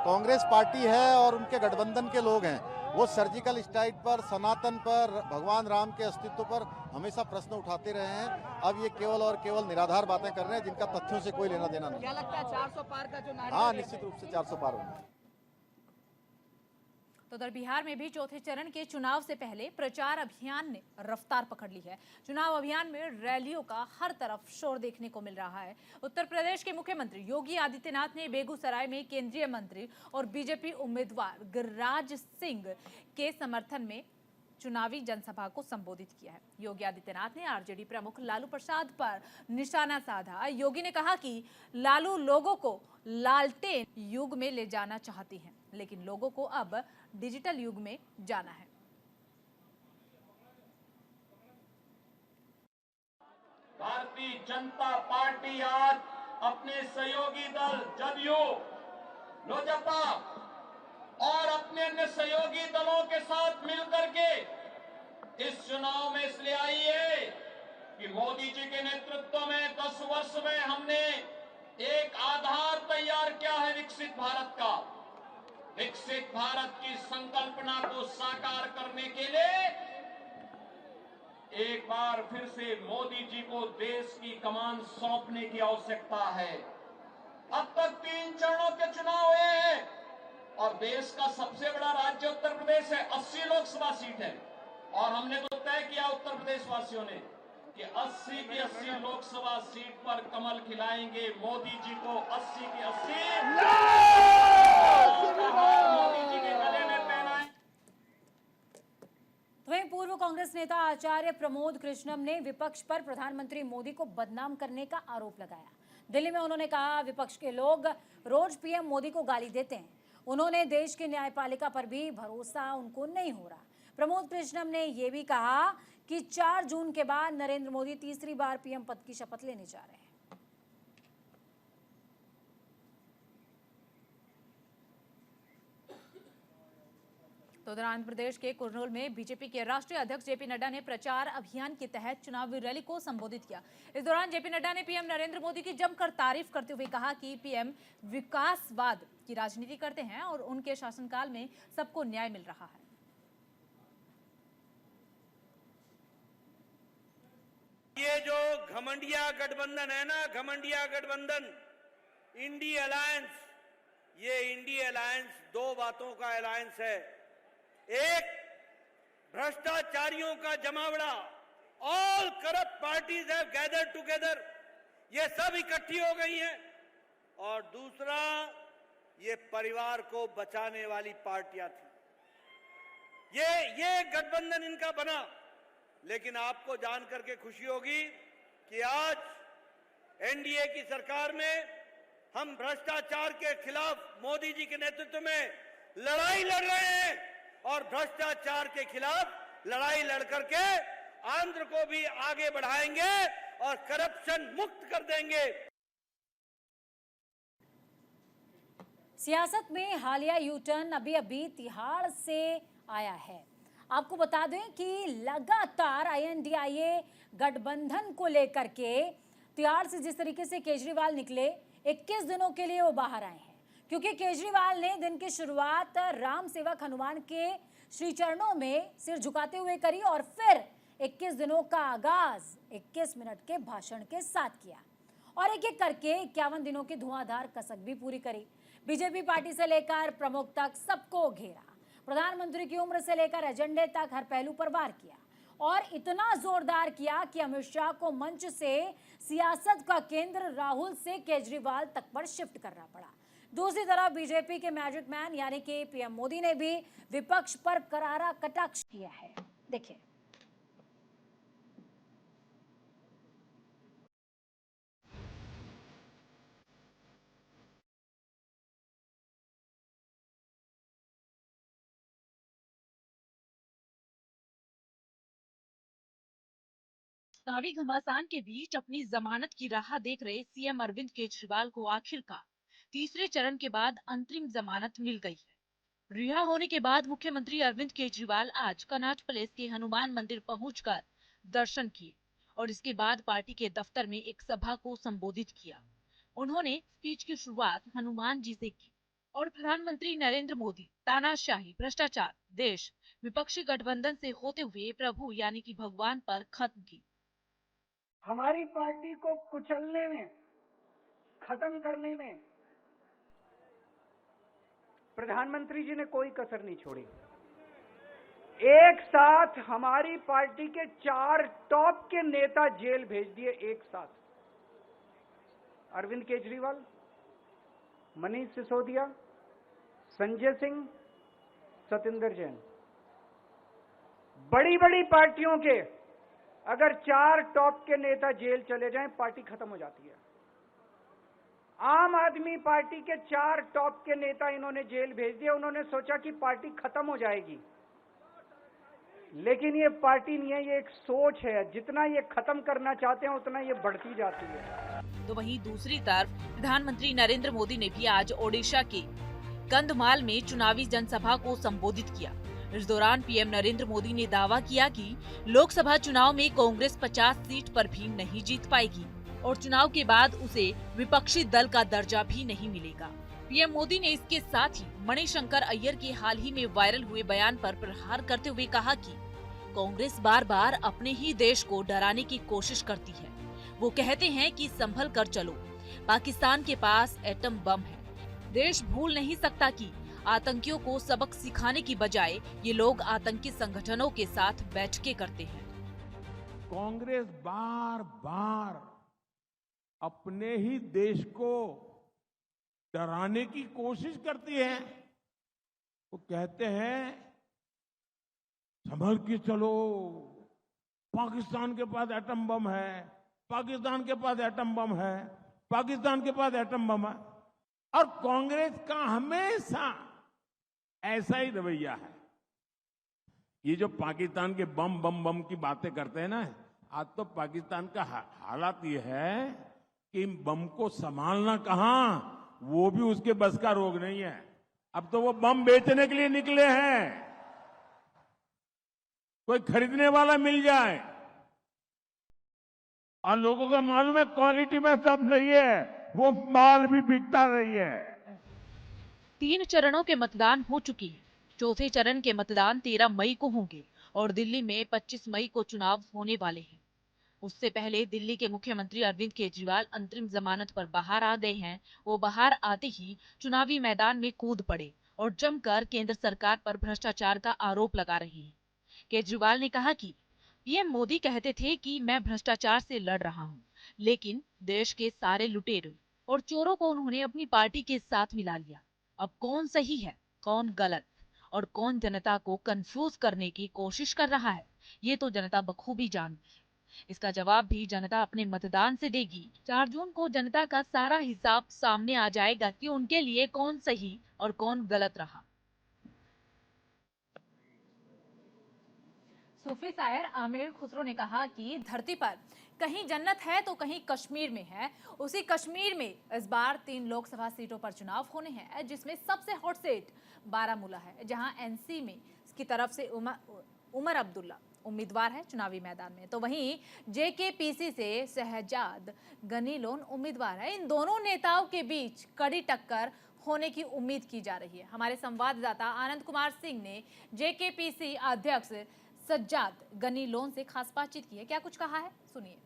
कांग्रेस पार्टी है और उनके गठबंधन के लोग हैं, वो सर्जिकल स्ट्राइक पर, सनातन पर, भगवान राम के अस्तित्व पर हमेशा प्रश्न उठाते रहे हैं। अब ये केवल और केवल निराधार बातें कर रहे हैं जिनका तथ्यों से कोई लेना देना नहीं। क्या लगता है 400 पार का जो नारा? हाँ, निश्चित रूप से 400 पार होगा। तो उधर बिहार में भी चौथे चरण के चुनाव से पहले प्रचार अभियान ने रफ्तार पकड़ ली है। चुनाव अभियान में रैलियों का हर तरफ शोर देखने को मिल रहा है। उत्तर प्रदेश के मुख्यमंत्री योगी आदित्यनाथ ने बेगूसराय में केंद्रीय मंत्री और बीजेपी उम्मीदवार गिरिराज सिंह के समर्थन में चुनावी जनसभा को संबोधित किया है। योगी आदित्यनाथ ने आरजेडी प्रमुख लालू प्रसाद पर निशाना साधा। योगी ने कहा कि लालू लोगों को लालटेन युग में ले जाना चाहती हैं, लेकिन लोगों को अब डिजिटल युग में जाना है। भारतीय जनता पार्टी आज अपने सहयोगी दल जदयू, लोजपा और अपने अन्य सहयोगी दलों के साथ मिलकर के इस चुनाव में इसलिए आई है कि मोदी जी के नेतृत्व में 10 वर्ष में हमने एक आधार तैयार किया है विकसित भारत का। विकसित भारत की संकल्पना को साकार करने के लिए एक बार फिर से मोदी जी को देश की कमान सौंपने की आवश्यकता है। अब तक 3 चरणों के चुनाव हुए हैं और देश का सबसे बड़ा राज्य उत्तर प्रदेश है, 80 लोकसभा सीट है। और हमने तो तय किया उत्तर प्रदेश वासियों ने कि 80 की 80 लोकसभा सीट पर कमल खिलाएंगे मोदी जी को। 80 की 80 मोदी जी के गले में पहनाएं। वहीं पूर्व कांग्रेस नेता आचार्य प्रमोद कृष्णम ने विपक्ष पर प्रधानमंत्री मोदी को बदनाम करने का आरोप लगाया। दिल्ली में उन्होंने कहा, विपक्ष के लोग रोज पीएम मोदी को गाली देते हैं। उन्होंने देश की न्यायपालिका पर भी भरोसा उनको नहीं हो रहा। प्रमोद कृष्णम ने यह भी कहा कि 4 जून के बाद नरेंद्र मोदी तीसरी बार पीएम पद की शपथ लेने जा रहे हैं। तो उधर आंध्र प्रदेश के कुर्नूल में बीजेपी के राष्ट्रीय अध्यक्ष जेपी नड्डा ने प्रचार अभियान के तहत चुनावी रैली को संबोधित किया। इस दौरान जेपी नड्डा ने पीएम नरेंद्र मोदी की जमकर तारीफ करते हुए कहा कि पीएम विकासवाद की राजनीति करते हैं और उनके शासनकाल में सबको न्याय मिल रहा है। ये जो घमंडिया गठबंधन है ना, घमंडिया गठबंधन, इंडी अलायंस, ये इंडी अलायंस दो बातों का अलायंस है। एक, भ्रष्टाचारियों का जमावड़ा, all corrupt parties have gathered together, ये सब इकट्ठी हो गई हैं। और दूसरा, ये परिवार को बचाने वाली पार्टियां थी। ये गठबंधन इनका बना। लेकिन आपको जानकर के खुशी होगी कि आज एनडीए की सरकार में हम भ्रष्टाचार के खिलाफ मोदी जी के नेतृत्व में लड़ाई लड़ रहे हैं और भ्रष्टाचार के खिलाफ लड़ाई लड़कर के आंध्र को भी आगे बढ़ाएंगे और करप्शन मुक्त कर देंगे। सियासत में हालिया यूटर्न अभी तिहाड़ से आया है। आपको बता दें कि लगातार INDIA गठबंधन को लेकर के तिहाड़ से जिस तरीके से केजरीवाल निकले, 21 दिनों के लिए वो बाहर आए हैं, क्योंकि केजरीवाल ने दिन की शुरुआत राम सेवक हनुमान के श्री चरणों में सिर झुकाते हुए करी और फिर 21 दिनों का आगाज 21 मिनट के भाषण के साथ किया और एक एक करके 51 दिनों की धुआंधार कसक भी पूरी करी। बीजेपी पार्टी से लेकर प्रमुख तक सबको घेरा, प्रधानमंत्री की उम्र से लेकर एजेंडे तक हर पहलू पर वार किया और इतना जोरदार किया कि अमित शाह को मंच से सियासत का केंद्र राहुल से केजरीवाल तक पर शिफ्ट करना पड़ा। दूसरी तरफ बीजेपी के मैजिक मैन यानी कि पीएम मोदी ने भी विपक्ष पर करारा कटाक्ष किया है। देखिए, चुनावी घमासान के बीच अपनी जमानत की राह देख रहे सीएम अरविंद केजरीवाल को आखिरकार तीसरे चरण के बाद अंतरिम जमानत मिल गई है। रिहा होने के बाद मुख्यमंत्री अरविंद केजरीवाल आज कनॉट प्लेस के हनुमान मंदिर पहुंचकर दर्शन किए और इसके बाद पार्टी के दफ्तर में एक सभा को संबोधित किया। उन्होंने स्पीच की शुरुआत हनुमान जी से की और प्रधानमंत्री नरेंद्र मोदी तानाशाही, भ्रष्टाचार, देश, विपक्षी गठबंधन से होते हुए प्रभु यानी कि भगवान पर खत्म की। हमारी पार्टी को कुचलने में, खत्म करने में प्रधानमंत्री जी ने कोई कसर नहीं छोड़ी। एक साथ हमारी पार्टी के 4 टॉप के नेता जेल भेज दिए एक साथ। अरविंद केजरीवाल, मनीष सिसोदिया, संजय सिंह, सतिंदर जैन। बड़ी बड़ी पार्टियों के अगर 4 टॉप के नेता जेल चले जाएं, पार्टी खत्म हो जाती है। आम आदमी पार्टी के 4 टॉप के नेता इन्होंने जेल भेज दिए। उन्होंने सोचा कि पार्टी खत्म हो जाएगी, लेकिन ये पार्टी नहीं है, ये एक सोच है। जितना ये खत्म करना चाहते हैं उतना ये बढ़ती जाती है। तो वहीं दूसरी तरफ प्रधानमंत्री नरेंद्र मोदी ने भी आज ओडिशा के कंधमाल में चुनावी जनसभा को संबोधित किया। इस दौरान पीएम नरेंद्र मोदी ने दावा किया कि लोकसभा चुनाव में कांग्रेस 50 सीट पर भी नहीं जीत पाएगी और चुनाव के बाद उसे विपक्षी दल का दर्जा भी नहीं मिलेगा। पीएम मोदी ने इसके साथ ही मणिशंकर अय्यर के हाल ही में वायरल हुए बयान पर प्रहार करते हुए कहा कि कांग्रेस बार बार अपने ही देश को डराने की कोशिश करती है। वो कहते हैं कि संभल कर चलो, पाकिस्तान के पास एटम बम है। देश भूल नहीं सकता कि आतंकियों को सबक सिखाने की बजाय ये लोग आतंकी संगठनों के साथ बैठकें करते हैं। कांग्रेस बार बार अपने ही देश को डराने की कोशिश करती है। वो कहते हैं संभल के चलो, पाकिस्तान के पास एटम बम है, पाकिस्तान के पास एटम बम है, पाकिस्तान के पास एटम बम है। और कांग्रेस का हमेशा ऐसा ही रवैया है। ये जो पाकिस्तान के बम बम बम की बातें करते हैं ना, आज तो पाकिस्तान का हालात ये है कि बम को संभालना कहां, वो भी उसके बस का रोग नहीं है। अब तो वो बम बेचने के लिए निकले हैं, कोई खरीदने वाला मिल जाए। और लोगों को मालूम है क्वालिटी में सब नहीं है, वो माल भी बिकता नहीं है। 3 चरणों के मतदान हो चुकी है। चौथे चरण के मतदान 13 मई को होंगे और दिल्ली में 25 मई को चुनाव होने वाले हैं। उससे पहले दिल्ली के मुख्यमंत्री अरविंद केजरीवाल अंतरिम जमानत पर बाहर आ गए हैं। वो बाहर आते ही चुनावी मैदान में कूद पड़े और जमकर केंद्र सरकार पर भ्रष्टाचार का आरोप लगा रहे हैं। केजरीवाल ने कहा कि पीएम मोदी कहते थे कि मैं भ्रष्टाचार से लड़ रहा हूं, लेकिन देश के सारे लुटेरों और चोरों को उन्होंने अपनी पार्टी के साथ मिला लिया। अब कौन सही है, कौन गलत और कौन जनता को कंफ्यूज करने की कोशिश कर रहा है, ये तो जनता बखूबी जानती है। इसका जवाब भी जनता अपने मतदान से देगी। 4 जून को जनता का सारा हिसाब सामने आ जाएगा कि उनके लिए कौन सही और कौन गलत रहा। सूफी शायर आमिर खुसरो ने कहा कि धरती पर कहीं जन्नत है तो कहीं कश्मीर में है। उसी कश्मीर में इस बार 3 लोकसभा सीटों पर चुनाव होने हैं, जिसमें सबसे हॉट सीट बारामूला है, जहां एनसी में की तरफ से उमर अब्दुल्ला उम्मीदवार है चुनावी मैदान में, तो वहीं जेकेपीसी से शहजाद गनी लोन उम्मीदवार है। इन दोनों नेताओं के बीच कड़ी टक्कर होने की उम्मीद की जा रही है। हमारे संवाददाता आनंद कुमार सिंह ने जेकेपीसी अध्यक्ष सज्जाद गनी लोन से खास बातचीत की है। क्या कुछ कहा है, सुनिए।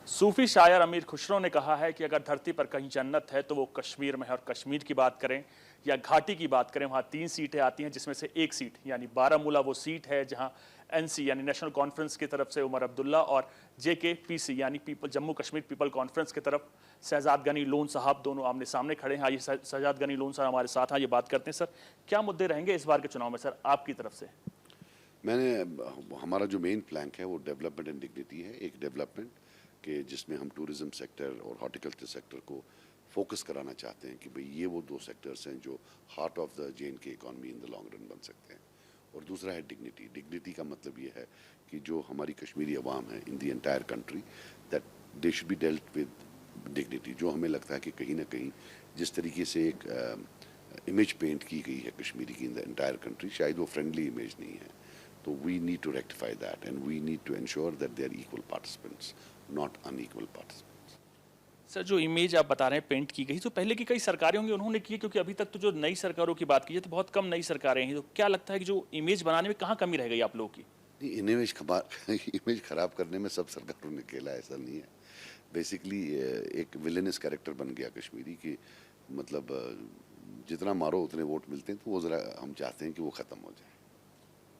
सूफी शायर अमीर खुसरो ने कहा है कि अगर धरती पर कहीं जन्नत है तो वो कश्मीर में है। और कश्मीर की बात करें या घाटी की बात करें, वहाँ 3 सीटें आती हैं, जिसमें से एक सीट यानी बारामूला वो सीट है जहाँ एनसी यानी नेशनल कॉन्फ्रेंस की तरफ से उमर अब्दुल्ला और जेकेपीसी यानी जम्मू कश्मीर पीपल कॉन्फ्रेंस की तरफ शहजाद गनी लोन साहब दोनों आमने सामने खड़े हैं। आइए शहजाद गनी लोन साहब हमारे साथ हैं, ये बात करते हैं। सर, क्या मुद्दे रहेंगे इस बार के चुनाव में सर आपकी तरफ से? हमारा जो मेन प्लैंक है वो डेवलपमेंट एंड डिग्निटी है। एक डेवलपमेंट के जिसमें हम टूरिज्म सेक्टर और हॉर्टिकल्चर सेक्टर को फोकस कराना चाहते हैं कि भाई ये वो 2 सेक्टर्स हैं जो heart of the J&K economy in the long run बन सकते हैं। और दूसरा है डिग्निटी। डिग्निटी का मतलब ये है कि जो हमारी कश्मीरी अवाम है in the entire country, that they should be dealt with dignity. जो हमें लगता है कि कहीं ना कहीं जिस तरीके से एक इमेज पेंट की गई है कश्मीरी की इन द एंटायर कंट्री, शायद वो फ्रेंडली इमेज नहीं है। तो we need to rectify that and we need to ensure that they are equal participants, not unequal participants. Sir, जो इमेज आप बता रहे हैं पेंट की गई, तो पहले की कई सरकारें होंगी उन्होंने की, क्योंकि अभी तक तो जो नई सरकारों की बात की जाए तो बहुत कम नई सरकारें हैं। तो क्या लगता है कि जो इमेज बनाने में कहाँ कमी रह गई आप लोगों की? इमेज खराब करने में सब सरकारों ने खेला, ऐसा नहीं है। बेसिकली एक विलेनस कैरेक्टर बन गया कश्मीरी की, मतलब जितना मारो उतने वोट मिलते हैं, तो वो ज़रा हम चाहते हैं कि वो ख़त्म हो जाए।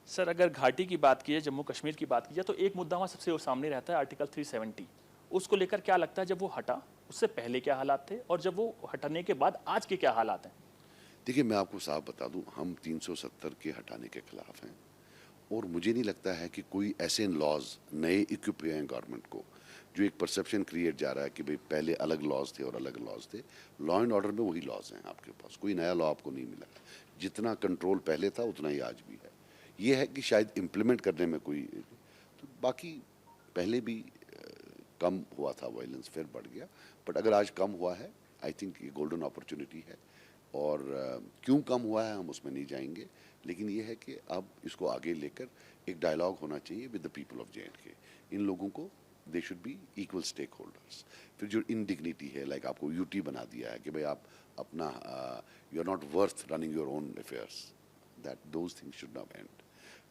सर, अगर घाटी की बात की जाए, जम्मू कश्मीर की बात की जाए, तो एक मुद्दा वहाँ सबसे सामने रहता है आर्टिकल 370। उसको लेकर क्या लगता है, जब वो हटा उससे पहले क्या हालात थे और जब वो हटने के बाद आज के क्या हालात हैं? देखिए, मैं आपको साफ बता दूं, हम 370 के हटाने के खिलाफ हैं और मुझे नहीं लगता है कि कोई ऐसे लॉज नए इक्विप हुए हैं गवर्नमेंट को, जो एक परसेप्शन क्रिएट जा रहा है कि भाई पहले अलग लॉज थे और अलग लॉज थे। लॉ एंड ऑर्डर में वही लॉज हैं आपके पास, कोई नया लॉ आपको नहीं मिला। जितना कंट्रोल पहले था उतना ही आज भी है। ये है कि शायद इम्प्लीमेंट करने में कोई, तो बाकी पहले भी कम हुआ था वायलेंस, फिर बढ़ गया। बट अगर आज कम हुआ है, आई थिंक ये गोल्डन अपॉर्चुनिटी है। और क्यों कम हुआ है हम उसमें नहीं जाएंगे, लेकिन ये है कि अब इसको आगे लेकर एक डायलॉग होना चाहिए with the people of J&K। इन लोगों को they should be equal stakeholders. फिर जो इनडिग्निटी है, लाइक आपको यूटी बना दिया है कि भाई आप अपना you are not worth running your own affairs, that those things should not end.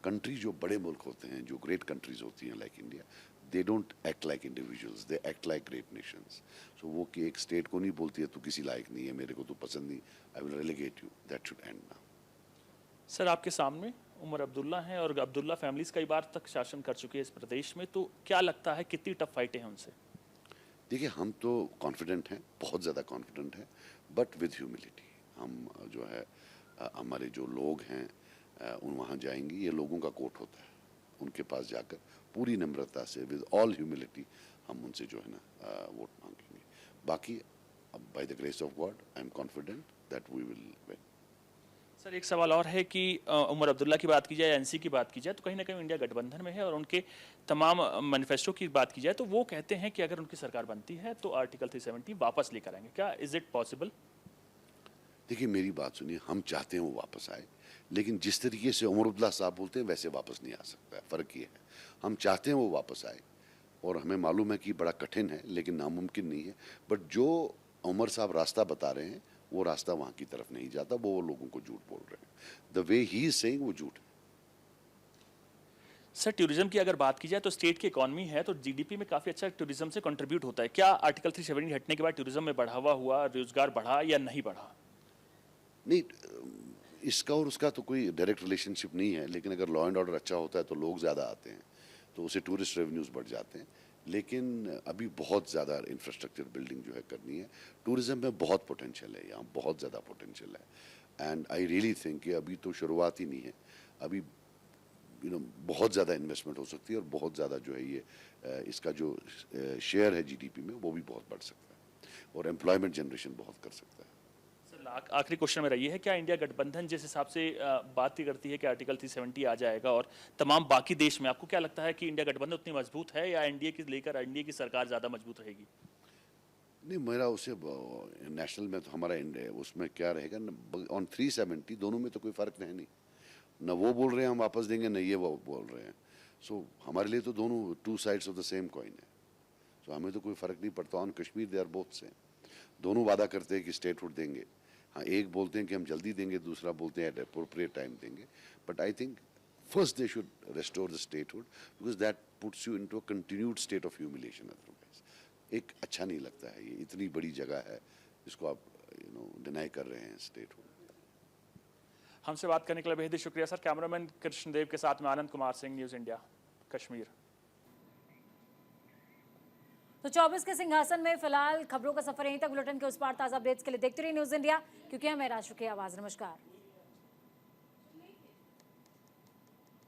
Country जो बड़े मुल्क होते हैं, जो ग्रेट कंट्रीज होती हैं like India, they don't act like individuals, they act like great nations. So वो कि एक स्टेट को नहीं बोलती है तू किसी लायक नहीं है, मेरे को तू पसंद नहीं, I will relegate you, that should and now. Sir, आपके सामने उमर अब्दुल्ला हैं और अब्दुल्ला फैमिलीज कई बार तक शासन कर चुकी है इस प्रदेश में, तो क्या लगता है कितनी टफ फाइटें हैं उनसे? देखिए, हम तो कॉन्फिडेंट हैं, बहुत ज़्यादा कॉन्फिडेंट हैं, बट विद ह्यूमिलिटी। हम जो है हमारे जो लोग हैं उन वहाँ जाएंगे, ये लोगों का कोर्ट होता है, उनके पास जाकर पूरी नम्रता से विद ऑल ह्यूमिलिटी हम उनसे जो है ना वोट मांगेंगे। बाकी अब by the grace of God I am confident that we will win. Sir एक सवाल और है कि उमर अब्दुल्ला की बात की जाए, एनसी की बात की जाए, तो कहीं ना कहीं इंडिया गठबंधन में है और उनके तमाम मैनिफेस्टो की बात की जाए तो वो कहते हैं कि अगर उनकी सरकार बनती है तो आर्टिकल 370 वापस लेकर आएंगे। क्या इज इट पॉसिबल? देखिए मेरी बात सुनिए, हम चाहते हैं वो वापस आए, लेकिन जिस तरीके से उमर अब्दुल्ला साहब बोलते हैं वैसे वापस नहीं आ सकता है। फ़र्क ये है, हम चाहते हैं वो वापस आए और हमें मालूम है कि बड़ा कठिन है लेकिन नामुमकिन नहीं है। बट जो उमर साहब रास्ता बता रहे हैं वो रास्ता वहाँ की तरफ नहीं जाता, वो लोगों को झूठ बोल रहे हैं। The way he is saying वो झूठ है। सर टूरिज्म की अगर बात की जाए तो स्टेट की इकॉनमी है तो जीडीपी में काफ़ी अच्छा टूरिज्म से कंट्रीब्यूट होता है। क्या आर्टिकल 370 हटने के बाद टूरिज्म में बढ़ावा हुआ, रोजगार बढ़ा या नहीं बढ़ा? नहीं, इसका और उसका तो कोई डायरेक्ट रिलेशनशिप नहीं है, लेकिन अगर लॉ एंड ऑर्डर अच्छा होता है तो लोग ज़्यादा आते हैं, तो उससे टूरिस्ट रेवेन्यूज़ बढ़ जाते हैं। लेकिन अभी बहुत ज़्यादा इंफ्रास्ट्रक्चर बिल्डिंग जो है करनी है। टूरिज्म में बहुत पोटेंशियल है, यहाँ बहुत ज़्यादा पोटेंशियल है एंड आई रियली थिंक कि अभी तो शुरुआत ही नहीं है। अभी बहुत ज़्यादा इन्वेस्टमेंट हो सकती है और बहुत ज़्यादा जो है ये इसका जो शेयर है जीडीपी में वो भी बहुत बढ़ सकता है और एम्प्लॉयमेंट जनरेशन बहुत कर सकता है। आखिरी क्वेश्चन मेरा ये है, क्या इंडिया गठबंधन जिस हिसाब से बात ही करती है कि आर्टिकल 370 आ जाएगा और तमाम बाकी देश में, आपको क्या लगता है कि इंडिया गठबंधन उतनी मजबूत है या एनडीए की लेकर एनडीए की सरकार ज़्यादा मजबूत रहेगी? नहीं, मेरा उसे नेशनल में तो हमारा उसमें क्या रहेगा ऑन 370 दोनों में तो कोई फ़र्क है नहीं, न वो बोल रहे हैं हम वापस देंगे न ये वो बोल रहे हैं। सो हमारे लिए तो दोनों two sides of the same coin है। सो हमें तो कोई फ़र्क नहीं पड़ता। On Kashmir they are both same. दोनों वादा करते हैं कि स्टेटहुड देंगे। हाँ, एक बोलते हैं कि हम जल्दी देंगे, दूसरा बोलते हैं एट अप्रोप्रिएट टाइम देंगे। But I think first they should restore the statehood because that puts you into a continued state of humiliation. Otherwise एक अच्छा नहीं लगता है। ये इतनी बड़ी जगह है जिसको आप डिनाई कर रहे हैं स्टेटहुड। हमसे बात करने के लिए बेहद ही शुक्रिया सर। कैमरामैन कृष्णदेव के साथ में आनंद कुमार सिंह, न्यूज़ इंडिया, कश्मीर। तो 24 के सिंहासन में फिलहाल खबरों का सफर यहीं तक। बुलेटिन के उस पार ताज़ा अपडेट्स के लिए देखते रहिए न्यूज़ इंडिया, क्योंकि हमें राष्ट्र की आवाज़। नमस्कार।